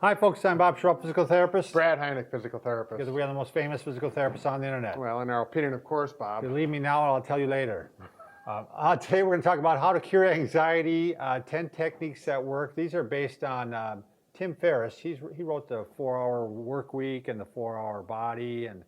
Hi, folks. I'm Bob Schrupp, physical therapist. Brad Heineck, physical therapist. Because we are the most famous physical therapists on the internet. Well, in our opinion, of course, Bob. Believe me now, and I'll tell you later. Today we're going to talk about how to cure anxiety, 10 techniques that work. These are based on Tim Ferriss. He wrote the 4-Hour Work Week and the 4-Hour Body, and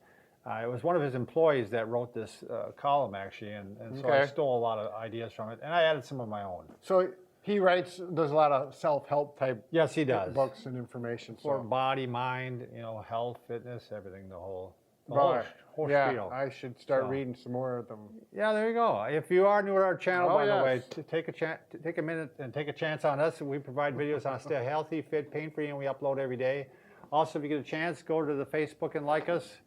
it was one of his employees that wrote this column, actually, and so I stole a lot of ideas from it, and I added some of my own. So he does a lot of self-help type Yes, he does. books and information. For body, mind, health, fitness, everything, the whole yeah, spiel. I should start reading some more of them. Yeah, there you go. If you are new to our channel, by the way, take a minute and take a chance on us. We provide videos on stay healthy, fit, pain-free, and we upload every day. Also, if you get a chance, go to the Facebook and like us.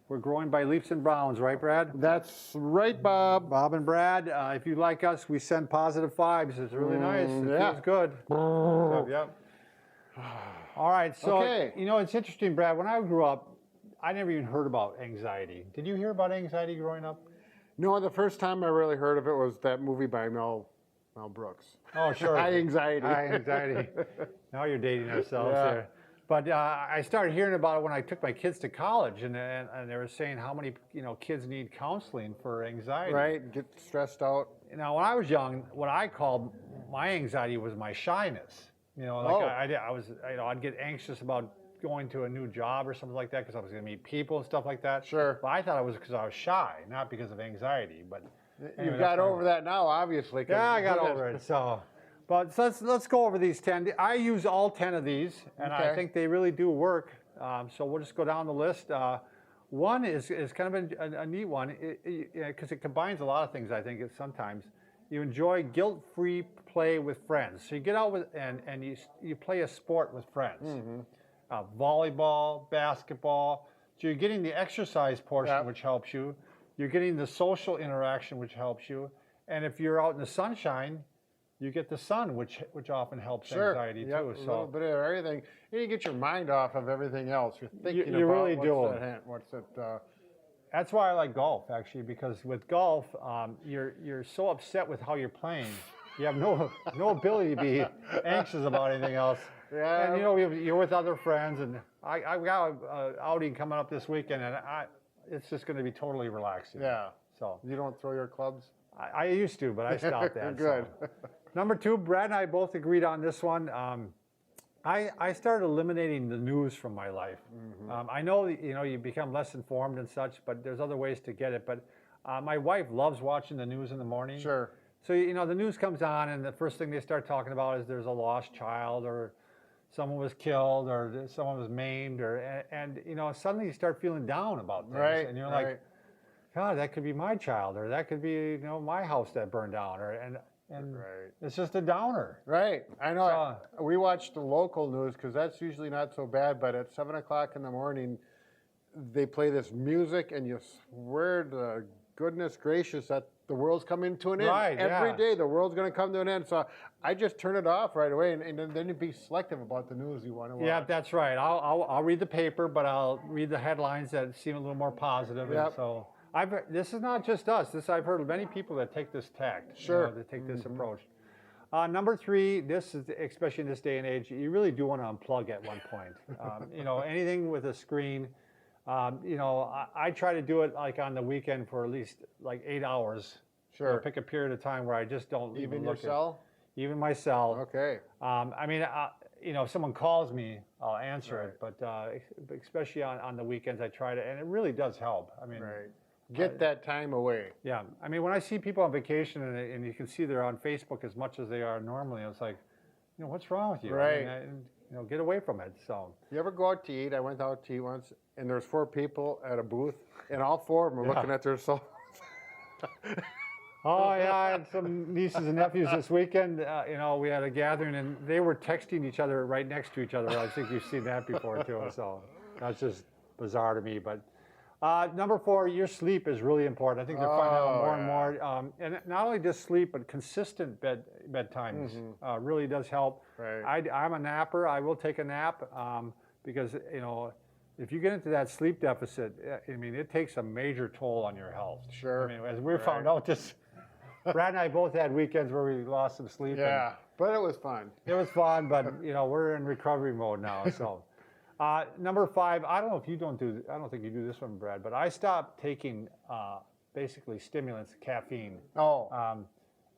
We're growing by leaps and bounds, right, Brad? That's right, Bob. Bob and Brad, if you like us, we send positive vibes. It's really nice. It feels good. Yep. All right, so, it's interesting, Brad. When I grew up, I never even heard about anxiety. Did you hear about anxiety growing up? No, the first time I really heard of it was that movie by Mel Brooks. Oh, sure. High Anxiety. High Anxiety. Now you're dating ourselves there. But I started hearing about it when I took my kids to college, and they were saying how many kids need counseling for anxiety. Right, get stressed out. Now, when I was young, what I called my anxiety was my shyness. I'd get anxious about going to a new job or something like that because I was going to meet people and stuff like that. Sure. But I thought it was because I was shy, not because of anxiety. But anyway, you've got over that now, obviously. Yeah, I got over it. But let's go over these 10. I use all 10 of these, and I think they really do work. So we'll just go down the list. One is kind of a neat one because it combines a lot of things. I think sometimes you enjoy guilt-free play with friends. So you get out and you play a sport with friends. Volleyball, basketball. So you're getting the exercise portion, which helps you. You're getting the social interaction, which helps you. And if you're out in the sunshine, you get the sun, which often helps anxiety too. A little bit of everything. You get your mind off of everything else. You're thinking you about really do. That's why I like golf, actually, because with golf, you're so upset with how you're playing. You have no ability to be anxious about anything else. Yeah. And you're with other friends, and I got an outing coming up this weekend, and it's just going to be totally relaxing. Yeah. So you don't throw your clubs? I used to, but I stopped that. Good. So. Number 2, Brad and I both agreed on this one. I started eliminating the news from my life. I know you become less informed and such, but there's other ways to get it. But my wife loves watching the news in the morning. Sure. So the news comes on, and the first thing they start talking about is there's a lost child, or someone was killed, or someone was maimed, and suddenly you start feeling down about things, and you're like, God, that could be my child, or that could be my house that burned down, and it's just a downer. Right. I know. We watch the local news because that's usually not so bad, but at 7 o'clock in the morning, they play this music, and you swear to goodness gracious that the world's coming to an end. Right, Every day the world's going to come to an end. So I just turn it off right away, and then you be selective about the news you want to watch. Yeah, that's right. I'll read the paper, but I'll read the headlines that seem a little more positive. And so this is not just us. I've heard of many people that take this tact. Sure. That take this approach. Number 3, this is especially in this day and age, you really do want to unplug at one point. Anything with a screen. I try to do it like on the weekend for at least like 8 hours. Sure. Pick a period of time where I just don't even your cell. Even my cell. Okay. If someone calls me, I'll answer it. But especially on the weekends, I try to, and it really does help. Get that time away. Yeah. When I see people on vacation and you can see they're on Facebook as much as they are normally, it's like, what's wrong with you? Right. Get away from it. So. You ever go out to eat? I went out to eat once, and there's 4 people at a booth, and all 4 of them are looking at their cell phones. Oh, yeah, I had some nieces and nephews this weekend. We had a gathering, and they were texting each other right next to each other. I think you've seen that before, too. So that's just bizarre to me. But number 4, your sleep is really important. I think they're finding out more and more. And not only just sleep, but consistent bedtimes really does help. Right. I'm a napper. I will take a nap because, if you get into that sleep deficit, it takes a major toll on your health. Sure. As we found out, Brad and I both had weekends where we lost some sleep. Yeah, But it was fun. It was fun, but you know, we're in recovery mode now. So, number 5, I don't know if you don't do. I don't think you do this one, Brad. But I stopped taking basically stimulants, caffeine. Oh.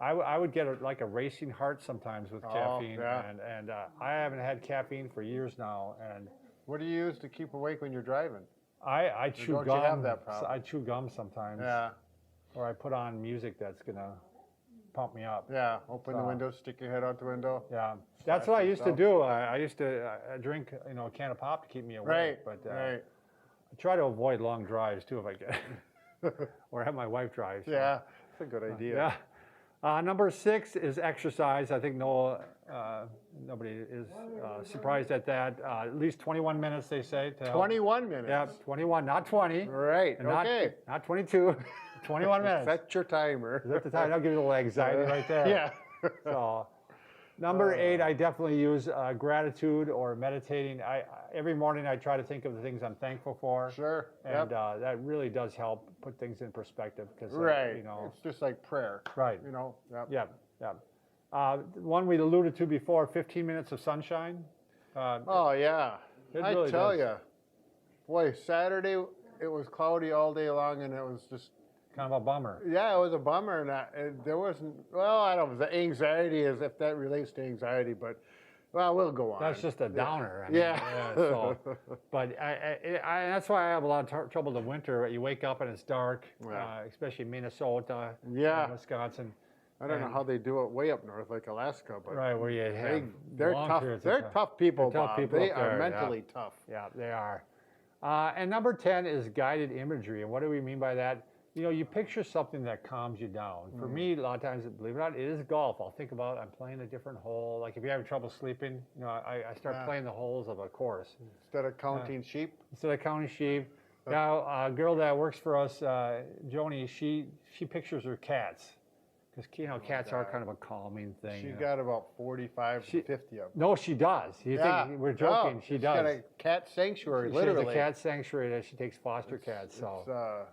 I would get like a racing heart sometimes with caffeine, yeah. and I haven't had caffeine for years now. And What do you use to keep awake when you're driving? I chew don't gum. you have that problem? I chew gum sometimes. Yeah. Or I put on music that's gonna pump me up. Yeah. Open the window, stick your head out the window. Yeah, that's what I used to do. I used to drink, you know, a can of pop to keep me awake. Right. But Right. I try to avoid long drives too if I can, or have my wife drive. So. Yeah. That's a good idea. Yeah. Number 6 is exercise. I think nobody is surprised at that. At least 21 minutes, they say. To help. 21 minutes. Yeah, 21, not 20. Right. And Okay. Not 22. 21 minutes. Set your timer. Is that the time? That'll give you a little anxiety right there. Yeah. So, number 8, I definitely use gratitude or meditating. Every morning I try to think of the things I'm thankful for. Sure. And that really does help put things in perspective. Because, Right. you know, It's just like prayer. right. You know. Yep. Yeah. One we alluded to before, 15 minutes of sunshine. Oh yeah. It I really tell does. you, boy, Saturday it was cloudy all day long, and it was just Kind of a bummer. yeah, it was a bummer. And there wasn't. Well, I don't know. The anxiety is if that relates to anxiety, but well, we'll go on. That's just a downer. I mean, Yeah. So, but that's why I have a lot of trouble in the winter. You wake up and it's dark, Yeah. especially Minnesota, Yeah. and Wisconsin. I don't know how they do it way up north, like Alaska, but Right, where you have they're long tough. periods of They're time. tough people, They're tough Bob. people They up are there, yeah. mentally tough. Yeah, they are. And number 10 is guided imagery. And what do we mean by that? You know, you picture something that calms you down. For me, a lot of times, believe it or not, it is golf. I'll think about I'm playing a different hole. Like if you're having trouble sleeping, you know, I start playing the holes of a course. Instead of counting sheep. Instead of counting sheep. Now, a girl that works for us, Joni, she pictures her cats. Because, you know, cats are kind of a calming thing. She's you know. got about 45 to 50 of them. No, she does. You think we're joking? She She's does. got a cat sanctuary, She literally. has a cat sanctuary that she takes foster cats. So,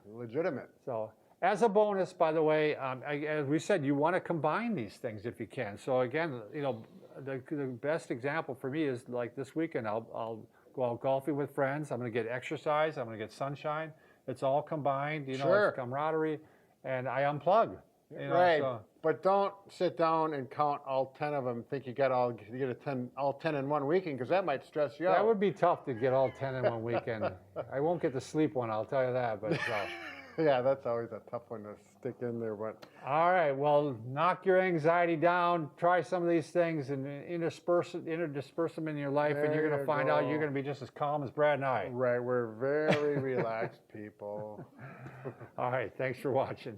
It's legitimate. so as a bonus, by the way, as we said, you want to combine these things if you can. So again, you know, the best example for me is like this weekend. I'll go out golfing with friends. I'm going to get exercise. I'm going to get sunshine. It's all combined. You know, Sure. it's camaraderie, and I unplug. You know, Right. so- But don't sit down and count all 10 of them. Think you get all 10 in one weekend, because that might stress you out. That would be tough to get all 10 in one weekend. I won't get to sleep one, I'll tell you that. But Yeah, that's always a tough one to stick in there. But all right, well, knock your anxiety down. Try some of these things and intersperse them in your life, and you're There going to you find out go. you're going to be just as calm as Brad and I. right, we're very relaxed people. All right, thanks for watching.